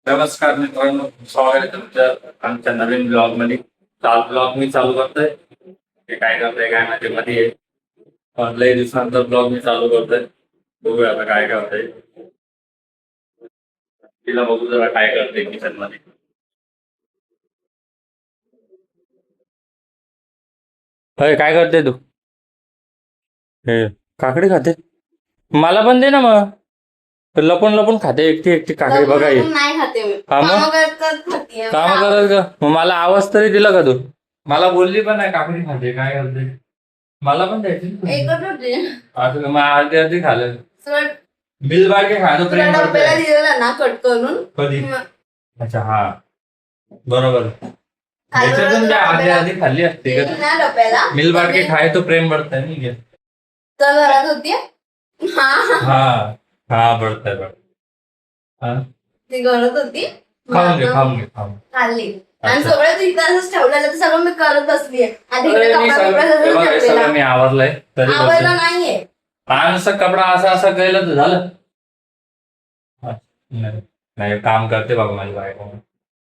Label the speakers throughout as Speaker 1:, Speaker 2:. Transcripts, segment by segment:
Speaker 1: नमस्कार मित्रांनो, स्वागत आहे तुमचं आमच्या नवीन ब्लॉग मध्ये. काल ब्लॉग मी चालू करतोय. ते काय करतोय काय माहिती मध्ये लई दिवसानंतर ब्लॉग मी चालू करतोय. बघूया आता काय करतोय. तिला बघू जरा काय करते किचन मध्ये. अरे काय करते तू? हे काकडी खाते? मला पण दे ना मग. लपून लपून खाते एकटी एकटी काकडी बघा ही.
Speaker 2: नाही खाते मी.
Speaker 1: हा मग?
Speaker 2: कामं करतात खाते.
Speaker 1: काम करत का मग मला आवाज तरी दिला का तू? मला बोलली पण नाही काकडी खाते काय करते. मला पण द्यायची ना.
Speaker 2: एकच होते.
Speaker 1: आता मग अर्धी अर्धी खाल्लं.
Speaker 2: तुला
Speaker 1: बिल बारके खातो
Speaker 2: तुला
Speaker 1: प्रेम
Speaker 2: डब्याला
Speaker 1: करतोय.
Speaker 2: दिलेला ना कट करून.
Speaker 1: कधी?
Speaker 2: मग
Speaker 1: अच्छा हा बरोबर. त्याच्यातून त्या अर्धी अर्धी खाल्ली असते
Speaker 2: दिली
Speaker 1: का?
Speaker 2: ना डब्याला.
Speaker 1: मिल बारके खाय तो प्रेम बढ़ता है नहीं क्या?
Speaker 2: तर घरात होती. हा
Speaker 1: हाँ हाँ बढ़ता है बढ़ता है. हाँ
Speaker 2: ती घरात होती.
Speaker 1: खाऊन घे
Speaker 2: मग
Speaker 1: खाऊन घे खाऊन घे.
Speaker 2: खाल्ली. आणि
Speaker 1: अच्छा.
Speaker 2: सगळं तू इथं असंच ठेवलेलं तर सगळं मी करत बसलीये. आणि इकडे
Speaker 1: अरे, मी
Speaker 2: कपडा
Speaker 1: सगळं-
Speaker 2: बिपडा
Speaker 1: हे बघ, हे
Speaker 2: सगळं
Speaker 1: सगळं
Speaker 2: ठेवलेला.
Speaker 1: मी आवरलंय तरी
Speaker 2: आवडलं
Speaker 1: बोलतोय.
Speaker 2: नाहीये.
Speaker 1: हा नुसतं कपडा असा असा गेलं तर झालं. हा, नाही नाही, काम करते बाबा माझी बायको.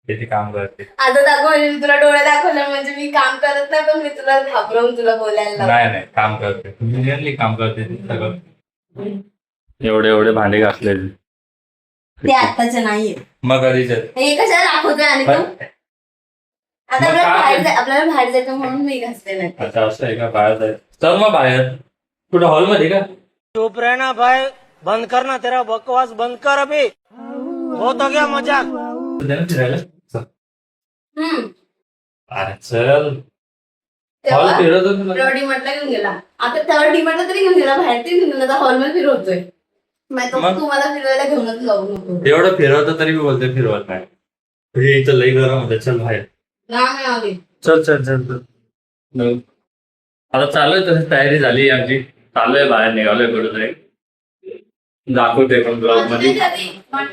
Speaker 1: किती काम करते.
Speaker 2: आता दाखव म्हणजे मी तुला डोळे दाखवले म्हणजे मी काम करत नाही पण मी तुला घाबरवून तुला बोलायला लावते.
Speaker 1: नाही नाही काम करते क्लिअरली काम करते ती सगळं. एवढे एवढे भांडे घासले.
Speaker 2: ते आत्ताचे नाहीये.
Speaker 1: मग कधीच
Speaker 2: हे कशाला दाखवतोय आणि तू आता
Speaker 1: मग
Speaker 2: आपल्याला बाहेर जायचं म्हणून मी घासते नाही.
Speaker 1: अच्छा असं आहे का? बाहेर जायचं चल मग बाहेर. कुठं हॉलमध्ये का?
Speaker 3: चुप रहना भाई, बंद करना तेरा बकवास बंद कर अभी, बहुत हो गया मजाक.
Speaker 1: दे ना फिरायला चल.
Speaker 2: हम्म
Speaker 1: अरे चल हॉल
Speaker 2: तेव्हा
Speaker 1: फिरत होतो तुला.
Speaker 2: डीमार्टला घेऊन गेला. आता तेव्हा डीमार्टला तरी घेऊन गेला बाहेर तरी घेऊन गेला. हॉलमध्ये फिरवतोय.
Speaker 1: मग?
Speaker 2: तू मला फिरवायला घेऊनच जाऊ नको.
Speaker 1: एवढं फिरवतं तरी मी बोलते फिरवत नाही. हे इथं लई गरम होतं चल बाहेर.
Speaker 2: नाही आली.
Speaker 1: चल चल चल चल. हो. आता चालू आहे तशी तयारी झाली आमची. चालू आहे बाहेर निघालोय कुठेतरी. दाखवते पण ब्लॉग मध्ये.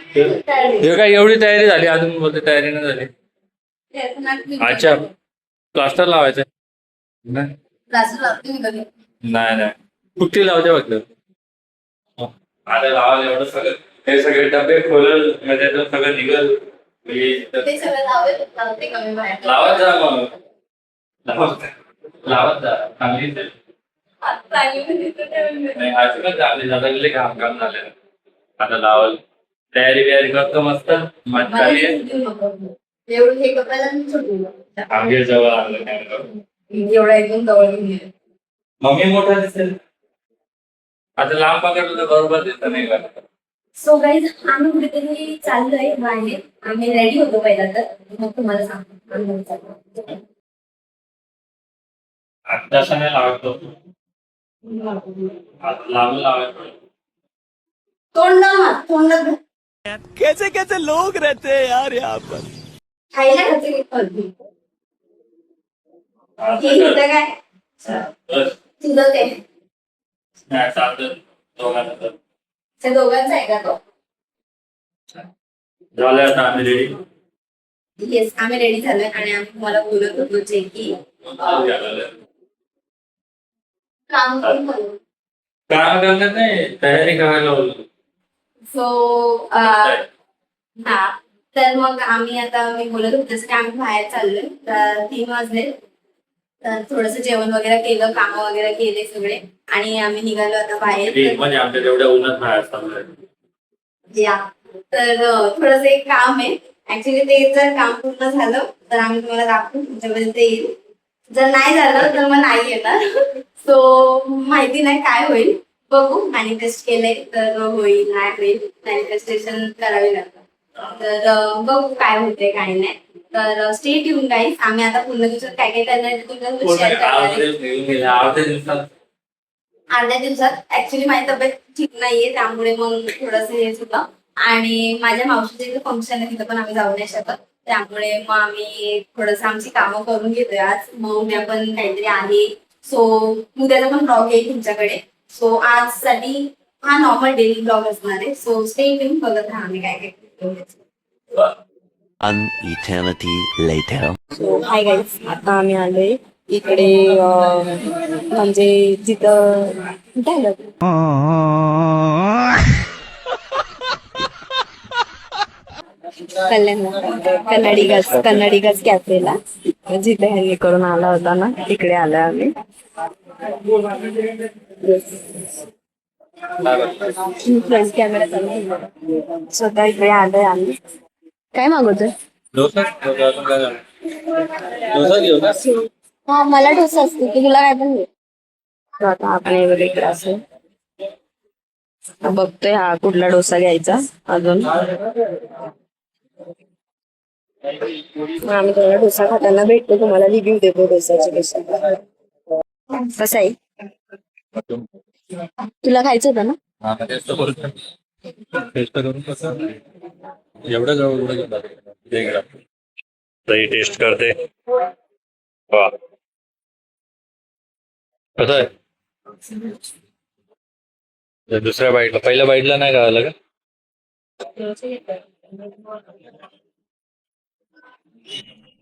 Speaker 1: हे काय एवढी तयारी झाली अजून बोलते तयारी नाही झाली. अच्छा प्लास्टर लावायचं नाही नाही नाही. कुठली लावते फक्त आता लावायला एवढं सगळं हे सगळे डबे खोलल म्हणजे त्यातून सगळं निघल.
Speaker 2: ते सगळं लावते कमी बाहेर.
Speaker 1: लावत जा मग लावत जा चांगली दिसेल. नाही अजूनच झाले आता गेले काम काम झाले. आता लावल तयारी बियारी करतो मस्त मजा झाली.
Speaker 2: एवढं हे कपायला मी सोडून
Speaker 1: आगे जवळ आलं काय करू.
Speaker 2: एवढा एकदम जवळ घेऊन गेले.
Speaker 1: मम्मी मोठा दिसेल. आता लांब पकडलं तर बरोबर दिसत नाही का?
Speaker 2: सो गाईज आम्ही कुठेतरी चाललोय बाहेर. आम्ही रेडी होतो पहिला तर मग तुम्हाला सांगतो आम्ही कुठे चाललो.
Speaker 1: आता नाही लावतो. आता लांब लावायचं.
Speaker 2: तोंडात
Speaker 3: कैसे कैसे लोग रहते हैं यार यहाँ पर.
Speaker 2: खायला घातली पडली. हे होतं काय
Speaker 1: बस
Speaker 2: तुझं ते
Speaker 1: नाही चालतं दोघांना तर.
Speaker 2: त्या दोघांचा आहे का तो.
Speaker 1: झालं आता आम्ही रेडी.
Speaker 2: येस आम्ही रेडी झालोय आणि आम्ही तुम्हाला बोलत होतो जे की काम करून करू.
Speaker 1: काम करण्यात नाही तयारी करायला बोलतो.
Speaker 2: सो हा तर मग आम्ही आता मी बोलत होते जसं की आम्ही बाहेर चाललोय तर 3 वाजले. तर थोडंसं जेवण वगैरे केलं कामं वगैरे केले सगळे आणि आम्ही निघालो आता बाहेर.
Speaker 1: म्हणजे आमच्या तेवढ्या उन्हात बाहेर चाललंय.
Speaker 2: या तर थोडंसं एक काम आहे ऍक्च्युली. ते जर काम पूर्ण झालं तर आम्ही तुम्हाला दाखवू तुमच्यापर्यंत येईल. जर नाही झालं तर मग नाही येणार. सो माहिती नाही काय होईल बघू. मॅनिफेस्ट केलंय तर होईल नाही होईल. मॅनिफेस्टेशन करावी लागतं तर बघू काय होते काय नाही. तर स्टे ट्यून गाईज. आम्ही आता पूर्ण दिवसात काय काय करणार आहे तुमच्यासोबत शेअर करणार आहे. अर्ध्या दिवसात ऍक्च्युली माझी तब्येत ठीक नाहीये त्यामुळे मग थोडंसं हेच होतं. आणि माझ्या मावशीचं इथं फंक्शन आहे तिथं पण आम्ही जाऊ नाही शकत. त्यामुळे मग आम्ही थोडंसं आमची कामं करून घेतोय आज. मग उद्या पण काहीतरी आहे. सो उद्याचा पण ब्लॉग येईल तुमच्याकडे. सो आजसाठी हा नॉर्मल डेली ब्लॉग असणार आहे. सो स्टे ट्यून बघत राहा आम्ही काय काय करतो.
Speaker 4: An eternity later.
Speaker 2: So hi guys आता आम्ही आलोय इकडे म्हणजे जिथं कन्नडिगस कॅफेला जिथे ह्यांनी करून आला होता ना तिकडे आलोय आम्ही. फ्रंट कॅमेरा चालू केला. स्वतः इकडे आलोय आम्ही. काय मागवतोय?
Speaker 1: डोसा घेऊ ना.
Speaker 2: हा मला डोसा असतो की तुला काय पण घे. तर आता आपण एवढे इकडे असेल बघतोय हा कुठला डोसा घ्यायचा अजून. मग आम्ही तुम्हाला डोसा खाताना भेटतो, तुम्हाला रिव्ह्यू देतो डोसाची कशी कसा आहे. तुला खायचं होतं ना?
Speaker 1: हा टेस्ट करून टेस्ट करून कसं एवढं जवळ टेस्ट करते. वा कसं आहे? दुसऱ्या बाईटला पहिल्या बाईटला नाही कळालं का?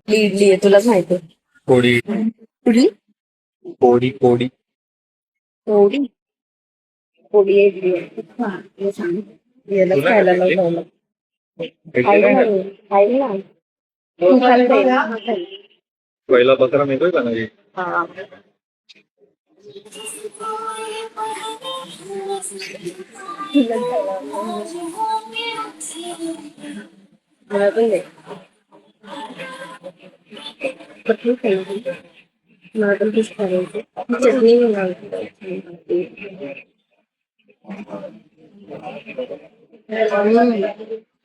Speaker 2: इडली आहे तुलाच माहिती.
Speaker 1: पोळी
Speaker 2: कुठली?
Speaker 1: पोळी पोळी
Speaker 2: पोळी पोळी इडली आहे. हा, हे सांग. याला
Speaker 1: तुला
Speaker 2: खायला
Speaker 1: काय
Speaker 2: लावलं.
Speaker 1: खायला काय?
Speaker 2: खायला तू खायला
Speaker 1: पहिला बकरा मिळतोय का नाही?
Speaker 2: हा. मला पण दे. मला पण तीच करायची.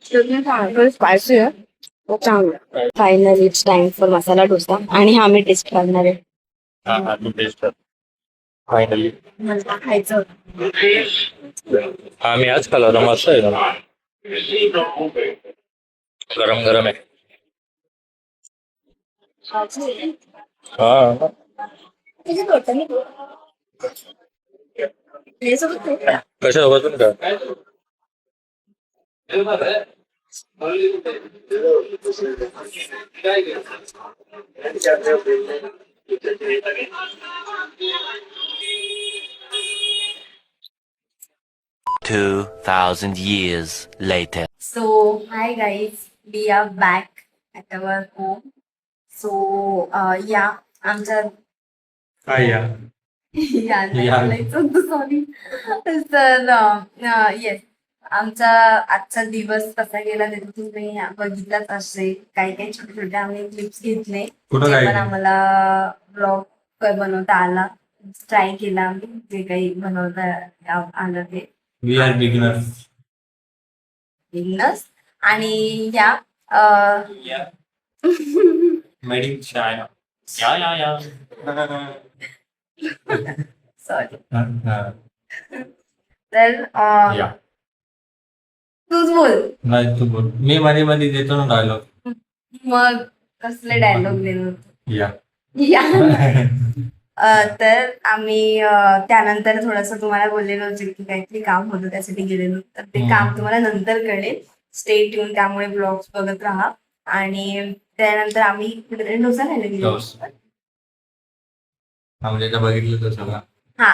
Speaker 2: चटणी स्पायसी आहे. चांगलं. Finally it's time for masala dosa आणि हा मी टेस्ट करणार आहे.
Speaker 1: हा हा तू टेस्ट कर फायनली.
Speaker 2: मला खायचं होतं.
Speaker 1: हा मी आज खाल्ला होता मस्त आहे ना. गरम गरम आहे. हा कशा बसून का?
Speaker 4: Two 2,000 years later.
Speaker 2: So, hi guys, we are back at our home. So, आमच्या
Speaker 1: काय या
Speaker 2: सॉरी. तर येस, आमचा आजचा दिवस कसा गेला ते तुम्ही बघितलाच असेल. काही काही छोटे छोटे आम्ही क्लिप्स घेतले
Speaker 1: कुठं
Speaker 2: जे
Speaker 1: काय
Speaker 2: पण आम्हाला ब्लॉग बनवता आला. ट्राय केला आम्ही जे काही बनवता आलं ते.
Speaker 1: We are beginners.
Speaker 2: आणि
Speaker 1: मेड इन चायना. या
Speaker 2: सॉरी. तर
Speaker 1: या
Speaker 2: तूच बोल.
Speaker 1: नाही तू बोल. मी मध्ये मध्ये देतो ना डायलॉग.
Speaker 2: मग कसले डायलॉग देणार?
Speaker 1: या
Speaker 2: तर आम्ही त्यानंतर थोडस तुम्हाला बोललेलो की काहीतरी काम होतं त्यासाठी गेलेलो. तर ते काम तुम्हाला नंतर कळेल. Stay tune. त्यामुळे ब्लॉग्स बघत राहा. आणि त्यानंतर आम्ही डोसा खायला गेलो.
Speaker 1: बघितलं सगळं.
Speaker 2: हा,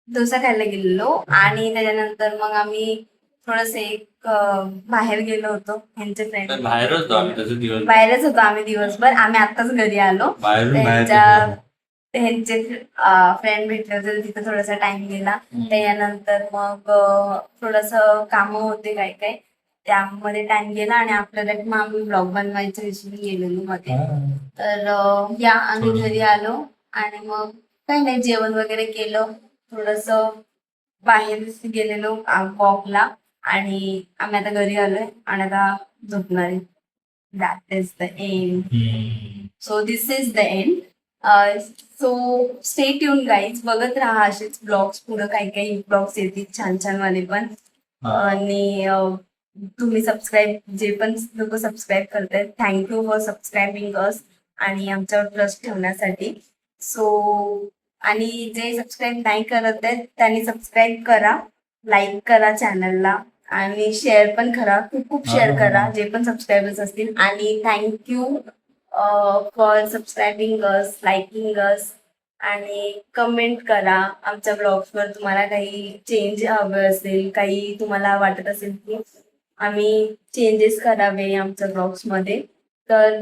Speaker 2: डोसा खायला गेलेलो. आणि त्याच्यानंतर मग आम्ही थोडस एक बाहेर गेलो होतो. ह्यांचे फ्रेंड बाहेरच होतो आम्ही दिवसभर. आम्ही आताच घरी आलो. त्यांचे फ्रेंड भेटले होते तिथे थोडासा टाइम गेला. त्याच्यानंतर मग थोडस काम होते काय काय त्यामध्ये टाइम गेला. आणि आपल्याला मग आम्ही ब्लॉग बनवायचं विषयी गेलेलो मध्ये. तर आम्ही घरी आलो आणि मग काही नाही जेवण वगैरे केलं. थोडस बाहेर गेलेलो वॉकला. आणि आम्ही आता घरी आलोय आणि आता झोपणार आहे. That is the end. So this is the end. So stay tune guys. बघत राहा असेच ब्लॉग्स. पुढं काही काही ब्लॉग्स येतील छान छान वाले पण. आणि तुम्ही सबस्क्राईब जे पण लोक सबस्क्राईब करतायत थँक्यू फॉर सबस्क्रायबिंग अस आणि आमच्यावर ट्रस्ट ठेवण्यासाठी. सो आणि जे सबस्क्राईब नाही करत आहेत त्यांनी सबस्क्राईब करा, लाईक करा चॅनलला आणि शेअर पण करा. खूप शेअर करा जे पण सबस्क्रायबर्स असतील. आणि thank you for subscribing us, liking us आणि कमेंट करा आमच्या ब्लॉग्सवर. तुम्हाला काही चेंज हवं असेल, काही तुम्हाला वाटत असेल की आम्ही चेंजेस करावे आमच्या ब्लॉग्स मध्ये, तर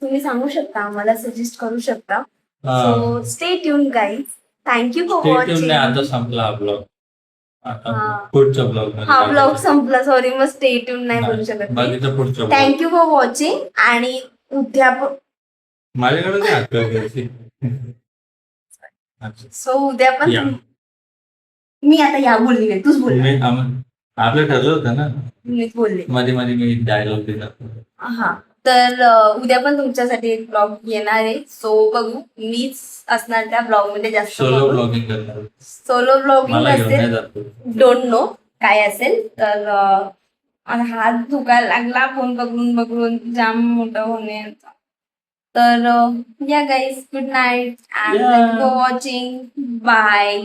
Speaker 2: तुम्ही सांगू शकता, आम्हाला सजेस्ट करू शकता. So stay tune guys. Thank you for watching.
Speaker 1: नाही आता संपला हा ब्लॉग. आता
Speaker 2: हा.
Speaker 1: पुढच्या ब्लॉग
Speaker 2: हा ब्लॉग संपला, सॉरी, मग स्टे ट्यून नाही बोलू शकत.
Speaker 1: बाकीचा पुढच्या ब्लॉग
Speaker 2: थँक्यू फॉर वॉचिंग. आणि उद्या
Speaker 1: माझ्याकडे नाही हात पाय घ्यायचे. अच्छा.
Speaker 2: सो उद्या पण
Speaker 1: या.
Speaker 2: मी आता या बोलली नाही, तूच बोलली.
Speaker 1: आपलं ठरलं होतं ना,
Speaker 2: मीच बोलले.
Speaker 1: मध्ये मध्ये मी डायलॉग दिला.
Speaker 2: हा, तर उद्या पण तुमच्यासाठी एक ब्लॉग येणार आहे. सो बघू, मीच असणार त्या ब्लॉग मध्ये जास्त.
Speaker 1: सोलो ब्लॉगिंग करणार.
Speaker 2: सोलो ब्लॉगिंग
Speaker 1: मला घेऊन नाही
Speaker 2: असेल,
Speaker 1: जात.
Speaker 2: डोंट नो काय असेल. तर हात दुखायला लागला फोन बघून बघून, जाम मोठं होणे. तर या guys, good night and thank you for watching. Bye.